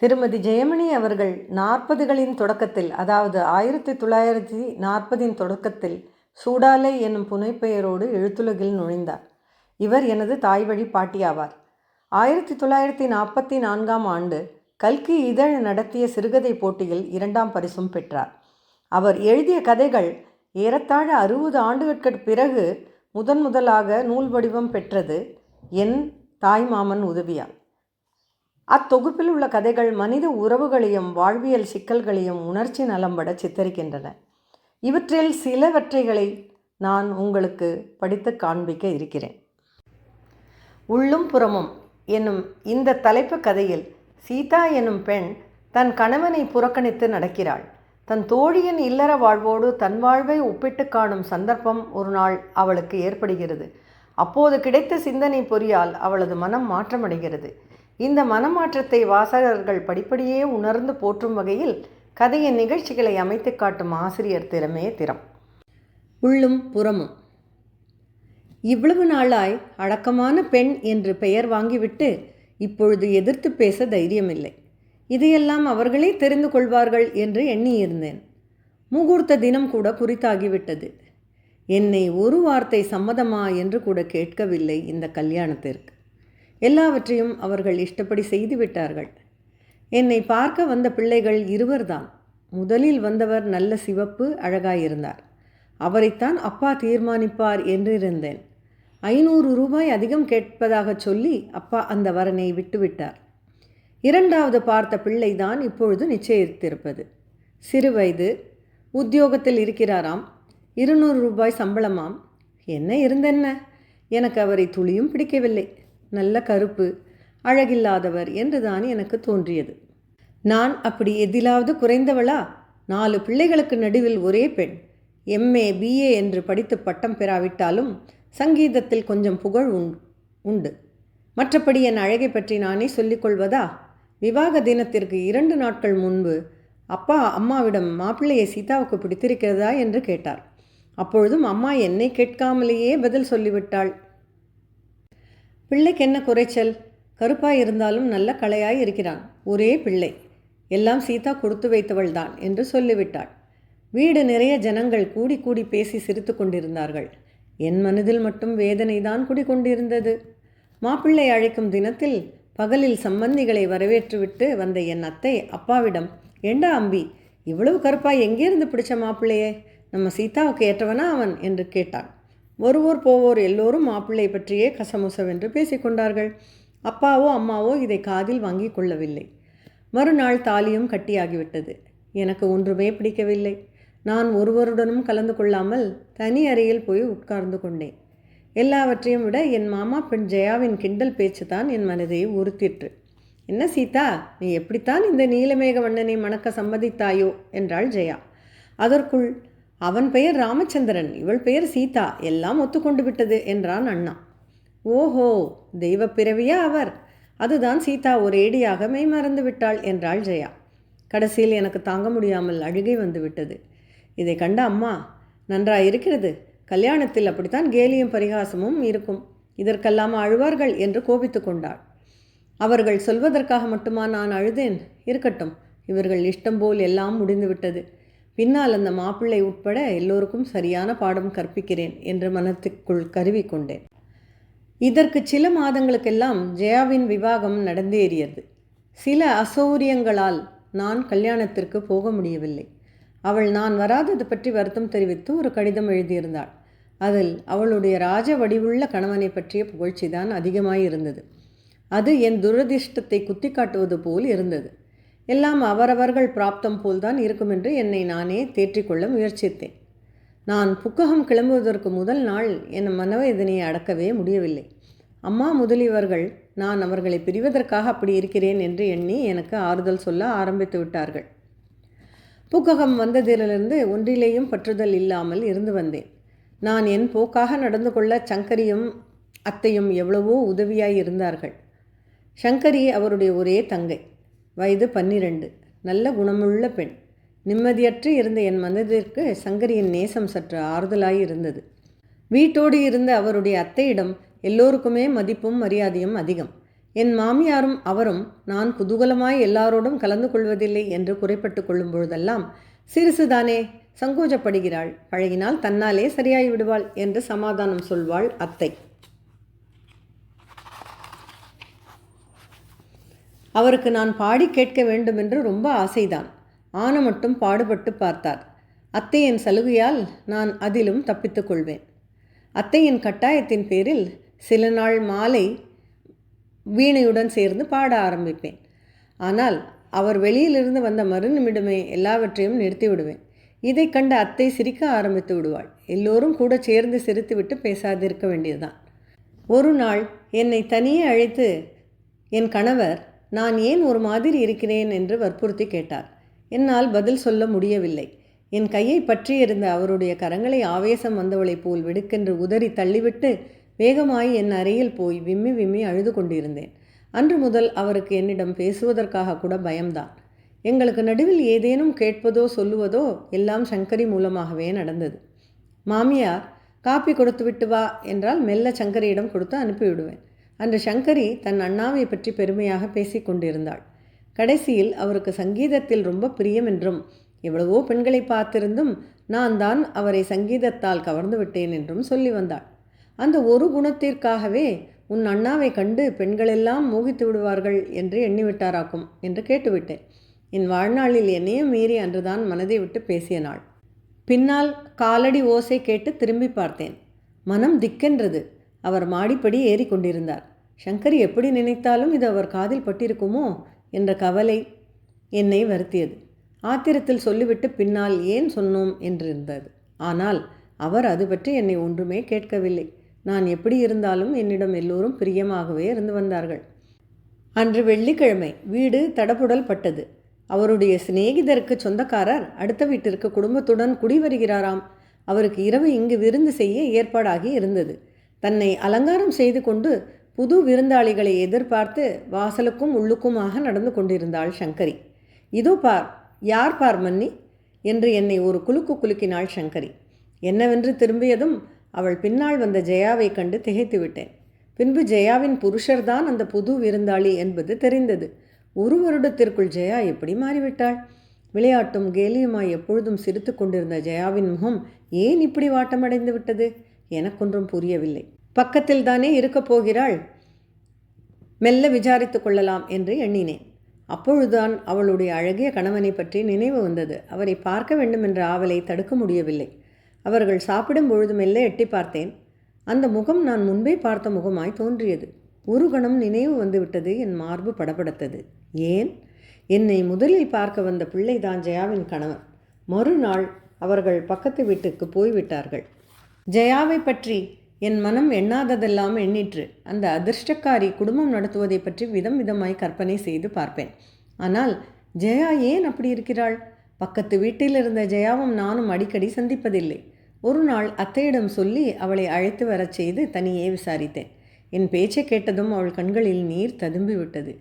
திருமதி ஜெயமணி அவர்கள் 40களின் தொடக்கத்தில், அதாவது 1940 தொடக்கத்தில் சூடாலை என்னும் புனைப்பெயரோடு எழுத்துலகில் நுழைந்தார். இவர் எனது தாய்வழி பாட்டியாவார். 1944ஆம் ஆண்டு கல்கி இதழ் நடத்திய சிறுகதை போட்டியில் 2ஆம் பரிசும் பெற்றார். அவர் எழுதிய கதைகள் ஏறத்தாழ 60 ஆண்டுகளுக்கு பிறகு முதலாக நூல் வடிவம் பெற்றது என் தாய்மாமன் உதவியால். அத்தொகுப்பில் உள்ள கதைகள் மனித உறவுகளையும் வாழ்வியல் சிக்கல்களையும் உணர்ச்சி நலம்பட சித்தரிக்கின்றன. இவற்றில் சிலவற்றைகளை நான் உங்களுக்கு படித்து காண்பிக்க இருக்கிறேன். உள்ளும் புறமும் என்னும் இந்த தலைப்பு கதையில் சீதா என்னும் பெண் தன் கணவனை புறக்கணித்து நடக்கிறாள். தன் தோழியின் இல்லற வாழ்வோடு தன் வாழ்வை ஒப்பிட்டு காணும் சந்தர்ப்பம் ஒரு நாள் அவளுக்கு ஏற்படுகிறது. அப்போது கிடைத்த சிந்தனை பொறியால் அவளது மனம் மாற்றமடைகிறது. இந்த மனமாற்றத்தை வாசகர்கள் படிப்படியே உணர்ந்து போற்றும் வகையில் கதையின் நிகழ்ச்சிகளை அமைத்து காட்டும் ஆசிரியர் திறமே திறம். உள்ளும் புறமும். இவ்வளவு நாளாய் அடக்கமான பெண் என்று பெயர் வாங்கிவிட்டு இப்பொழுது எதிர்த்து பேச தைரியமில்லை. இதையெல்லாம் அவர்களே தெரிந்து கொள்வார்கள் என்று எண்ணியிருந்தேன். முகூர்த்த தினம் கூட குறித்தாகிவிட்டது. என்னை ஒரு வார்த்தை சம்மதமா என்று கூட கேட்கவில்லை இந்த கல்யாணத்திற்கு. எல்லாவற்றையும் அவர்கள் இஷ்டப்படி செய்துவிட்டார்கள். என்னை பார்க்க வந்த பிள்ளைகள் இருவர்தான். முதலில் வந்தவர் நல்ல சிவப்பு அழகாயிருந்தார். அவரைத்தான் அப்பா தீர்மானிப்பார் என்றிருந்தேன். 500 ரூபாய் அதிகம் கேட்பதாக சொல்லி அப்பா அந்த வரனை விட்டுவிட்டார். இரண்டாவது பார்த்த பிள்ளைதான் இப்பொழுது நிச்சயித்திருப்பது. சிறுவயது, உத்தியோகத்தில் இருக்கிறாராம், 200 ரூபாய் சம்பளமாம். என்ன இருந்தென்ன, எனக்கு அவரை துளியும் பிடிக்கவில்லை. நல்ல கருப்பு, அழகில்லாதவர் என்றுதான் எனக்கு தோன்றியது. நான் அப்படி எதிலாவது குறைந்தவளா? 4 பிள்ளைகளுக்கு நடுவில் ஒரே பெண். MA BA என்று படித்து பட்டம் பெறாவிட்டாலும் சங்கீதத்தில் கொஞ்சம் புகழ் உண்டு. மற்றபடி என் அழகை பற்றி நானே சொல்லிக்கொள்வதா? விவாக தினத்திற்கு 2 நாட்கள் முன்பு அப்பா அம்மாவிடம் மாப்பிள்ளையை சீதாவுக்கு பிடித்திருக்கிறதா என்று கேட்டார். அப்பொழுதும் அம்மா என்னை கேட்காமலேயே பதில் சொல்லிவிட்டாள். பிள்ளைக்கு என்ன குறைச்சல்? கருப்பாய் இருந்தாலும் நல்ல களையாய் இருக்கிறான். ஒரே பிள்ளை. எல்லாம் சீதா கொடுத்து வைத்தவள் தான் என்று சொல்லிவிட்டாள். வீடு நிறைய ஜனங்கள் கூடி கூடி பேசி சிரித்து கொண்டிருந்தார்கள். என் மனதில் மட்டும் வேதனை தான் குடிக்கொண்டிருந்தது. மாப்பிள்ளை அழைக்கும் தினத்தில் பகலில் சம்பந்திகளை வரவேற்றுவிட்டு வந்த என் அத்தை அப்பாவிடம், ஏண்டா அம்பி, இவ்வளவு கருப்பாய் எங்கேருந்து பிடிச்ச மாப்பிள்ளையே? நம்ம சீதாவுக்கு ஏற்றவனா அவன் என்று கேட்டான். வருவோர் போவோர் எல்லோரும் மாப்பிள்ளை பற்றியே கசமுசவென்று பேசிக்கொண்டார்கள். அப்பாவோ அம்மாவோ இதை காதில் வாங்கி கொள்ளவில்லை. மறுநாள் தாலியும் கட்டியாகிவிட்டது. எனக்கு ஒன்றுமே பிடிக்கவில்லை. நான் ஒருவருடனும் கலந்து கொள்ளாமல் தனி அறையில் போய் உட்கார்ந்து கொண்டேன். எல்லாவற்றையும் விட என் மாமா பெண் ஜெயாவின் கிண்டல் பேச்சு தான் என் மனதை உறுத்திற்று. என்ன சீதா, நீ எப்படித்தான் இந்த நீலமேக வண்ணனை மணக்க சம்மதித்தாயோ என்றாள் ஜெயா. அதற்குள், அவன் பெயர் ராமச்சந்திரன், இவள் பெயர் சீதா, எல்லாம் ஒத்துக்கொண்டு விட்டது என்றான் அண்ணா. ஓஹோ, தெய்வ பிறவியா அவர்? அதுதான் சீதா ஒரேடியாக மெய்மறந்து விட்டாள் என்றாள் ஜெயா. கடைசியில் எனக்கு தாங்க முடியாமல் அழுகை வந்து விட்டது. இதை கண்ட அம்மா, நன்றாயிருக்கிறது, கல்யாணத்தில் அப்படித்தான் கேலியும் பரிகாசமும் இருக்கும், இதற்கெல்லாம் அழுவார்கள் என்று கோபித்து கொண்டாள். அவர்கள் சொல்வதற்காக மட்டுமா நான் அழுதேன்? இருக்கட்டும், இவர்கள் இஷ்டம் போல் எல்லாம் முடிந்துவிட்டது. பின்னால் அந்த மாப்பிள்ளை உட்பட எல்லோருக்கும் சரியான பாடம் கற்பிக்கிறேன் என்று மனத்துக்குள் கருவி கொண்டேன். இதற்கு சில மாதங்களுக்கெல்லாம் ஜெயாவின் விவாகம் நடந்தேறியது. சில அசௌரியங்களால் நான் கல்யாணத்திற்கு போக முடியவில்லை. அவள் நான் வராதது பற்றி வருத்தம் தெரிவித்து ஒரு கடிதம் எழுதியிருந்தாள். அதில் அவளுடைய ராஜ வடிவுள்ள கணவனை பற்றிய புகழ்ச்சிதான் அதிகமாயிருந்தது. அது என் துரதிர்ஷ்டத்தை குத்தி காட்டுவது போல் இருந்தது. எல்லாம் அவரவர்கள் பிராப்தம் போல்தான் இருக்கும் என்று என்னை நானே தேற்றிக்கொள்ள முயற்சித்தேன். நான் புக்ககம் கிளம்புவதற்கு முதல் நாள் என் மனவேதனையை அடக்கவே முடியவில்லை. அம்மா முதலியவர்கள் நான் அவர்களை பிரிவதற்காக அப்படி இருக்கிறேன் என்று எண்ணி எனக்கு ஆறுதல் சொல்ல ஆரம்பித்து விட்டார்கள். புக்ககம் வந்ததிலிருந்து ஒன்றிலேயும் பற்றுதல் இல்லாமல் இருந்து வந்தேன். நான் என் போக்காக நடந்து கொள்ள சங்கரியும் அத்தையும் எவ்வளவோ உதவியாய் இருந்தார்கள். சங்கரி அவருடைய ஒரே தங்கை, வயது 12, நல்ல குணமுள்ள பெண். நிம்மதியற்று இருந்த என் மனதிற்கு சங்கரியின் நேசம் சற்று ஆறுதலாய் இருந்தது. வீட்டோடு இருந்த அவருடைய அத்தையிடம் எல்லோருக்குமே மதிப்பும் மரியாதையும் அதிகம். என் மாமியாரும் அவரும் நான் குதூகலமாய் எல்லாரோடும் கலந்து கொள்வதில்லை என்று குறைப்பட்டு கொள்ளும் பொழுதெல்லாம் சிறுசுதானே, சங்கோஜப்படுகிறாள், பழகினால் தன்னாலே சரியாகி விடுவாள் என்று சமாதானம் சொல்வாள் அத்தை. அவருக்கு நான் பாடி கேட்க வேண்டுமென்று ரொம்ப ஆசைதான். ஆன மட்டும் பாடுபட்டு பார்த்தார். அத்தையின் சலுகையால் நான் அதிலும் தப்பித்து கொள்வேன். அத்தையின் கட்டாயத்தின் பேரில் சில நாள் மாலை வீணையுடன் சேர்ந்து பாட ஆரம்பிப்பேன். ஆனால் அவர் வெளியிலிருந்து வந்த மறுநிமிடமே எல்லாவற்றையும் நிறுத்தி விடுவேன். இதை கண்ட அத்தை சிரிக்க ஆரம்பித்து விடுவாள். எல்லோரும் கூட சேர்ந்து சிரித்துவிட்டு பேசாதிருக்க வேண்டியதுதான். ஒரு நாள் என்னை தனியே அழைத்து என் கணவர் நான் ஏன் ஒரு மாதிரி இருக்கிறேன் என்று வற்புறுத்தி கேட்டார். என்னால் பதில் சொல்ல முடியவில்லை. என் கையை பற்றியிருந்த அவருடைய கரங்களை ஆவேசம் வந்தவளைப் போல் வெடுக்கென்று உதறி தள்ளிவிட்டு வேகமாய் என் அறையில் போய் விம்மி விம்மி அழுது கொண்டிருந்தேன். அன்று முதல் அவருக்கு என்னிடம் பேசுவதற்காக கூட பயம்தான். எங்களுக்கு நடுவில் ஏதேனும் கேட்பதோ சொல்லுவதோ எல்லாம் சங்கரி மூலமாகவே நடந்தது. மாமியார் காப்பி கொடுத்து விட்டு வா என்றால் மெல்ல சங்கரியிடம் கொடுத்து அனுப்பிவிடுவேன். அன்று சங்கரி தன் அண்ணாவை பற்றி பெருமையாக பேசி கொண்டிருந்தாள். கடைசியில் அவருக்கு சங்கீதத்தில் ரொம்ப பிரியம் என்றும் எவ்வளவோ பெண்களை பார்த்திருந்தும் நான் தான் அவரை சங்கீதத்தால் கவர்ந்து விட்டேன் என்றும் சொல்லி வந்தாள். அந்த ஒரு குணத்திற்காகவே உன் அண்ணாவை கண்டு பெண்களெல்லாம் மோகித்து விடுவார்கள் என்று எண்ணிவிட்டாராக்கும் என்று கேட்டுவிட்டேன். என் வாழ்நாளில் என்னையும் மீறி அன்றுதான் மனதை விட்டு பேசிய நாள். பின்னால் காலடி ஓசை கேட்டு திரும்பி பார்த்தேன். மனம் திக்கென்றது. அவர் மாடிப்படி ஏறி கொண்டிருந்தார். சங்கரி எப்படி நினைத்தாலும் இது அவர் காதில் பட்டிருக்குமோ என்ற கவலை என்னை வருத்தியது. ஆத்திரத்தில் சொல்லிவிட்டு பின்னால் ஏன் சொன்னோம் என்றிருந்தது. ஆனால் அவர் அது பற்றி என்னை ஒன்றுமே கேட்கவில்லை. நான் எப்படி இருந்தாலும் என்னிடம் எல்லோரும் பிரியமாகவே இருந்து வந்தார்கள். அன்று வெள்ளிக்கிழமை வீடு தடபுடல் பட்டது. அவருடைய சிநேகிதருக்கு சொந்தக்காரர் அடுத்த வீட்டிற்கு குடும்பத்துடன் குடி வருகிறாராம். அவருக்கு இரவு இங்கு விருந்து செய்ய ஏற்பாடாகி இருந்தது. தன்னை அலங்காரம் செய்து கொண்டு புது விருந்தாளிகளை எதிர்பார்த்து வாசலுக்கும் உள்ளுக்குமாக நடந்து கொண்டிருந்தாள் சங்கரி. இதோ பார், யார் பார் மன்னி என்று என்னை ஒரு குலுக்கு குலுக்கினாள் சங்கரி. என்னவென்று திரும்பியதும் அவள் பின்னால் வந்த ஜெயாவை கண்டு திகைத்து விட்டேன். பின்பு ஜெயாவின் புருஷர்தான் அந்த புது விருந்தாளி என்பது தெரிந்தது. ஒரு வருடத்திற்குள் ஜெயா எப்படி மாறிவிட்டாள்? விளையாட்டும் கேலியுமாய் எப்பொழுதும் சிரித்து கொண்டிருந்த ஜெயாவின் முகம் ஏன் இப்படி வாட்டமடைந்து விட்டது? எனக்கொன்றும் புரியவில்லை. பக்கத்தில் தானே இருக்கப் போகிறாள், மெல்ல விசாரித்து கொள்ளலாம் என்று எண்ணினேன். அப்பொழுதுதான் அவளுடைய அழகிய கணவனை பற்றி நினைவு வந்தது. அவரை பார்க்க வேண்டும் என்ற ஆவலை தடுக்க முடியவில்லை. அவர்கள் சாப்பிடும் பொழுது மெல்ல எட்டி பார்த்தேன். அந்த முகம் நான் முன்பே பார்த்த முகமாய் தோன்றியது. ஒரு கணம் நினைவு வந்துவிட்டது. என் மார்பு படபடத்தது. ஏன்? என்னை முதலில் பார்க்க வந்த பிள்ளைதான் ஜெயாவின் கணவன். மறுநாள் அவர்கள் பக்கத்து வீட்டுக்கு போய்விட்டார்கள். ஜெயாவை பற்றி என் மனம் எண்ணாததெல்லாம் எண்ணிற்று. அந்த அதிர்ஷ்டக்காரி குடும்பம் நடத்துவதை பற்றி விதம் விதமாய் கற்பனை செய்து பார்ப்பேன். ஆனால் ஜெயா ஏன் அப்படி இருக்கிறாள்? பக்கத்து வீட்டில் இருந்த ஜெயாவும் நானும் அடிக்கடி சந்திப்பதில்லை. ஒரு நாள் அத்தையிடம் சொல்லி அவளை அழைத்து வரச் செய்து தனியே விசாரித்தேன். என் பேச்சை கேட்டதும் அவள் கண்களில் நீர் ததும்பி விட்டது.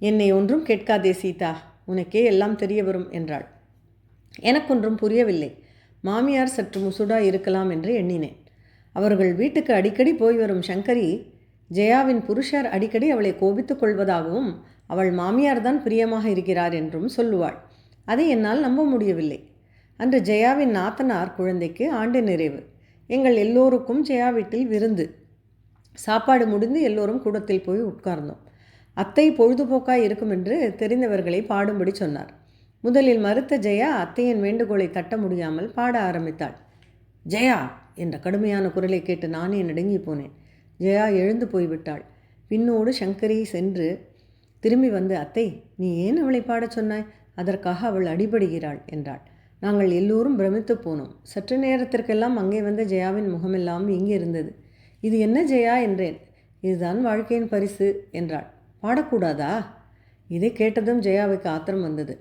என்னை ஒன்றும் கேட்காதே சீதா, உனக்கே எல்லாம் தெரிய வரும் என்றாள். எனக்கொன்றும் புரியவில்லை. மாமியார் சற்று முசுடா இருக்கலாம் என்று எண்ணினேன். அவர்கள் வீட்டுக்கு அடிக்கடி போய் வரும் சங்கரி ஜெயாவின் புருஷர் அடிக்கடி அவளை கோபித்துக் கொள்வதாகவும் அவள் மாமியார்தான் பிரியமாக இருக்கிறார் என்றும் சொல்லுவாள். அதை என்னால் நம்ப முடியவில்லை. அன்று ஜெயாவின் நாத்தனார் குழந்தைக்கு ஆண்டு நிறைவு. எங்கள் எல்லோருக்கும் ஜெயா வீட்டில் விருந்து. சாப்பாடு முடிந்து எல்லோரும் கூடத்தில் போய் உட்கார்ந்தோம். அத்தை பொழுதுபோக்காய் இருக்கும் என்று தெரிந்தவர்களை பாடும்படி சொன்னார். முதலில் மறுத்த ஜெயா அத்தையின் வேண்டுகோளை தட்ட முடியாமல் பாட ஆரம்பித்தாள். ஜெயா என்ற கடுமையான குரலை கேட்டு நானே நடுங்கி போனேன். ஜெயா எழுந்து போய்விட்டாள். பின்னோடு சங்கரி சென்று திரும்பி வந்து, அத்தை, நீ ஏன் அவளை பாடச் சொன்னாய்? அதற்காக அவள் அடிபடுகிறாள் என்றாள். நாங்கள் எல்லோரும் பிரமித்து போனோம். சற்று நேரத்திற்கெல்லாம் அங்கே வந்த ஜெயாவின் முகமெல்லாம் இங்கே இருந்தது. இது என்ன ஜெயா என்றேன். இதுதான் வாழ்க்கையின் பரிசு என்றாள். பாடக்கூடாதா? இதை கேட்டதும் ஜெயாவுக்கு ஆத்திரம் வந்தது.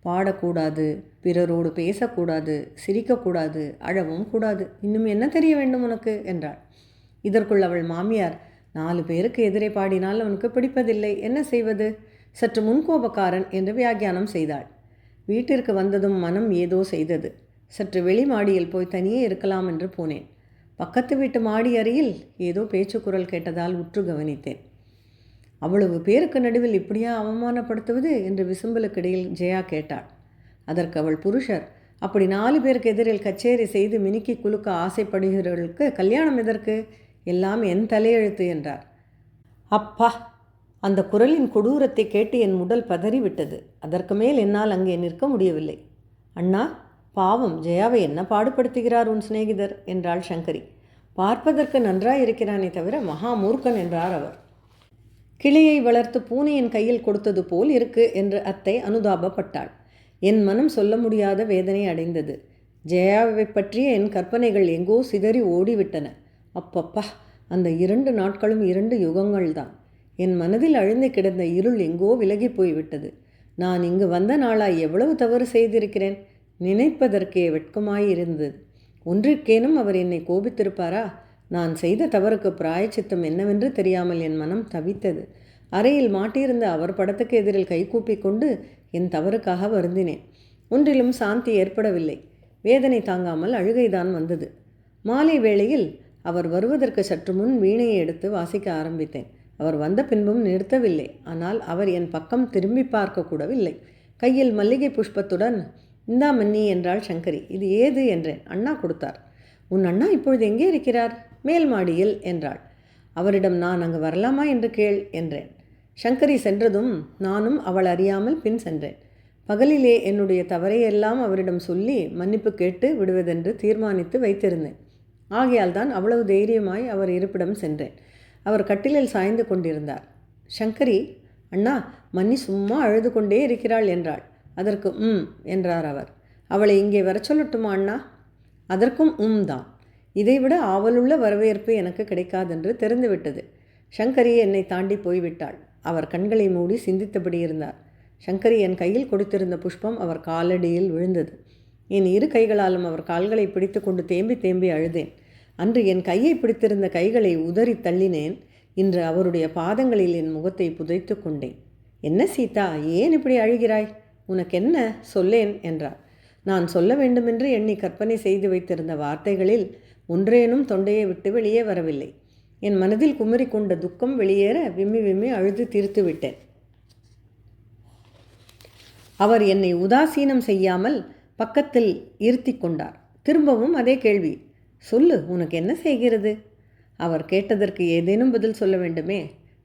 பாடக்கூடாது, பிறரோடு பேசக்கூடாது, சிரிக்கக்கூடாது, அழவும் கூடாது, இன்னும் என்ன தெரிய வேண்டும் உனக்கு என்றாள். இதற்குள் அவள் மாமியார், 4 பேருக்கு எதிரே பாடினால் அவனுக்கு பிடிப்பதில்லை, என்ன செய்வது, சற்று முன்கோபக்காரன் என்று வியாக்கியானம் செய்தாள். வீட்டிற்கு வந்ததும் மனம் ஏதோ செய்தது. சற்று வெளி மாடியில் போய் தனியே இருக்கலாம் என்று போனேன். பக்கத்து வீட்டு மாடி அறையில் ஏதோ பேச்சு குரல் கேட்டதால் உற்று கவனித்தேன். அவ்வளவு பேருக்கு நடுவில் இப்படியா அவமானப்படுத்துவது என்று விசும்பலுக்கிடையில் ஜெயா கேட்டாள். அதற்கு அவள் புருஷர், அப்படி 4 பேருக்கு எதிரில் கச்சேரி செய்து மினுக்கி குலுக்க ஆசைப்படுகிறவர்களுக்கு கல்யாணம் எதற்கு? எல்லாம் என் தலையெழுத்து என்றார். அப்பா! அந்த குரலின் கொடூரத்தை கேட்டு என் உடல் பதறிவிட்டது. அதற்கு மேல் என்னால் அங்கே நிற்க முடியவில்லை. அண்ணா, பாவம், ஜெயாவை என்ன பாடுபடுத்துகிறார் உன் சிநேகிதர் என்றாள் சங்கரி. பார்ப்பதற்கு நன்றாயிருக்கிறானே தவிர மகா மூர்க்கன் என்றார் அவர். கிளியை வளர்த்து பூனையின் கையில் கொடுத்தது போல் இருக்கு என்று அத்தை அனுதாபப்பட்டாள். என் மனம் சொல்ல முடியாத வேதனை அடைந்தது. ஜெயாவை பற்றிய என் கற்பனைகள் எங்கோ சிதறி ஓடிவிட்டன. அப்பப்பா, அந்த 2 நாட்களும் 2 யுகங்கள்தான். என் மனதில் அழுந்து கிடந்த இருள் எங்கோ விலகி போய்விட்டது. நான் இங்கு வந்த நாளாய் எவ்வளவு தவறு செய்திருக்கிறேன். நினைப்பதற்கே வெட்கமாயிருந்தது. ஒன்றிற்கேனும் அவர் என்னை கோபித்திருப்பாரா? நான் செய்த தவறுக்கு பிராயச்சித்தம் என்னவென்று தெரியாமல் என் மனம் தவித்தது. அறையில் மாட்டியிருந்த அவர் படத்துக்கு எதிரில் கைகூப்பி கொண்டு என் தவறுக்காக வருந்தினேன். ஒன்றிலும் சாந்தி ஏற்படவில்லை. வேதனை தாங்காமல் அழுகைதான் வந்தது. மாலை வேளையில் அவர் வருவதற்கு சற்று முன் வீணையை எடுத்து வாசிக்க ஆரம்பித்தேன். அவர் வந்த பின்பும் நிறுத்தவில்லை. ஆனால் அவர் என் பக்கம் திரும்பி பார்க்க கூடவில்லை. கையில் மல்லிகை புஷ்பத்துடன், இந்தா மன்னி என்றாள் சங்கரி. இது ஏது என்றேன். அண்ணா கொடுத்தார். உன் அண்ணா இப்பொழுது எங்கே இருக்கிறார்? மேல் மாடியில் என்றாள். அவரிடம் நான் அங்கு வரலாமா என்று கேள் என்றேன். சங்கரி சென்றதும் நானும் அவள் அறியாமல் பின் சென்றேன். பகலிலே என்னுடைய தவறையெல்லாம் அவரிடம் சொல்லி மன்னிப்பு கேட்டு விடுவதென்று தீர்மானித்து வைத்திருந்தேன். ஆகையால் தான் அவ்வளவு தைரியமாய் அவர் இருப்பிடம் சென்றேன். அவர் கட்டிலில் சாய்ந்து கொண்டிருந்தார். சங்கரி, அண்ணா, மன்னி சும்மா அழுது கொண்டே இருக்கிறாள் என்றாள். அதற்கு என்றார் அவர். அவளை இங்கே வர சொல்லட்டுமா அண்ணா? அதற்கும் தான். இதைவிட ஆவலுள்ள வரவேற்பு எனக்கு கிடைக்காதென்று தெரிந்துவிட்டது. சங்கரி என்னை தாண்டி போய்விட்டாள். அவர் கண்களை மூடி சிந்தித்தபடி இருந்தார். சங்கரி என் கையில் கொடுத்திருந்த புஷ்பம் அவர் காலடியில் விழுந்தது. என் 2 கைகளாலும் அவர் கால்களை பிடித்து கொண்டு தேம்பி தேம்பி அழுதேன். அன்று என் கையை பிடித்திருந்த கைகளை உதறி தள்ளினேன். இன்று அவருடைய பாதங்களில் என் முகத்தை புதைத்து கொண்டேன். என்ன சீதா, ஏன் இப்படி அழுகிறாய்? உனக்கென்ன சொல்லேன் என்றார். நான் சொல்ல வேண்டுமென்று எண்ணி கற்பனை செய்து வைத்திருந்த வார்த்தைகளில் ஒன்றேனும் தொண்டையை விட்டு வெளியே வரவில்லை. என் மனதில் குமரி கொண்ட துக்கம் வெளியேற விம்மி விம்மி அழுது தீர்த்து விட்டேன். அவர் என்னை உதாசீனம் செய்யாமல் பக்கத்தில் இருத்தி கொண்டார். திரும்பவும் அதே கேள்வி. சொல்லு, உனக்கு என்ன செய்கிறது? அவர் கேட்டதற்கு ஏதேனும் பதில் சொல்ல வேண்டுமே.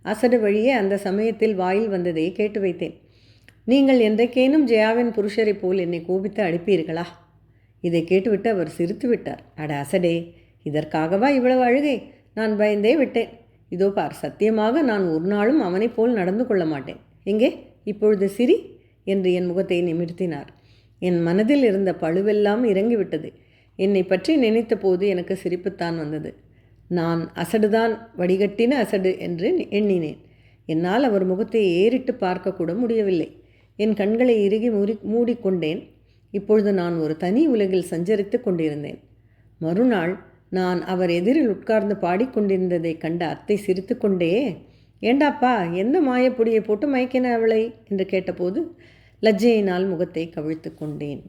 அசடு வழியே அந்த சமயத்தில் வாயில் வந்ததை கேட்டு வைத்தேன். நீங்கள் என்றைக்கேனும் ஜெயாவின் புருஷரை போல் என்னை கோபித்து அழைப்பீர்களா? இதை கேட்டுவிட்டு அவர் சிரித்து விட்டார். அட அசடே, இதற்காகவா இவ்வளவு அழுகை? நான் பயந்தே விட்டேன். இதோ பார், சத்தியமாக நான் ஒரு நாளும் அவனைப் போல் நடந்து கொள்ள மாட்டேன். எங்கே இப்பொழுது சிரி என்று என் முகத்தை நிமிர்த்தினார். என் மனதில் இருந்த பழுவெல்லாம் இறங்கிவிட்டது. என்னை பற்றி நினைத்த போது எனக்கு சிரிப்புத்தான் வந்தது. நான் அசடுதான், வடிகட்டின அசடு என்று எண்ணினேன். என்னால் அவர் முகத்தை ஏறிட்டு பார்க்கக்கூட முடியவில்லை. என் கண்களை இறுகி மூடிக்கொண்டேன். இப்பொழுது நான் ஒரு தனி உலகில் சஞ்சரித்து கொண்டிருந்தேன். மறுநாள் நான் அவர் எதிரில் உட்கார்ந்து பாடிக்கொண்டிருந்ததை கண்ட அத்தை சிரித்து கொண்டே, ஏண்டாப்பா, எந்த மாயப்பொடியை போட்டு மயக்கின அவளை என்று கேட்டபோது லஜ்ஜையினால் முகத்தை கவிழ்த்து கொண்டேன்.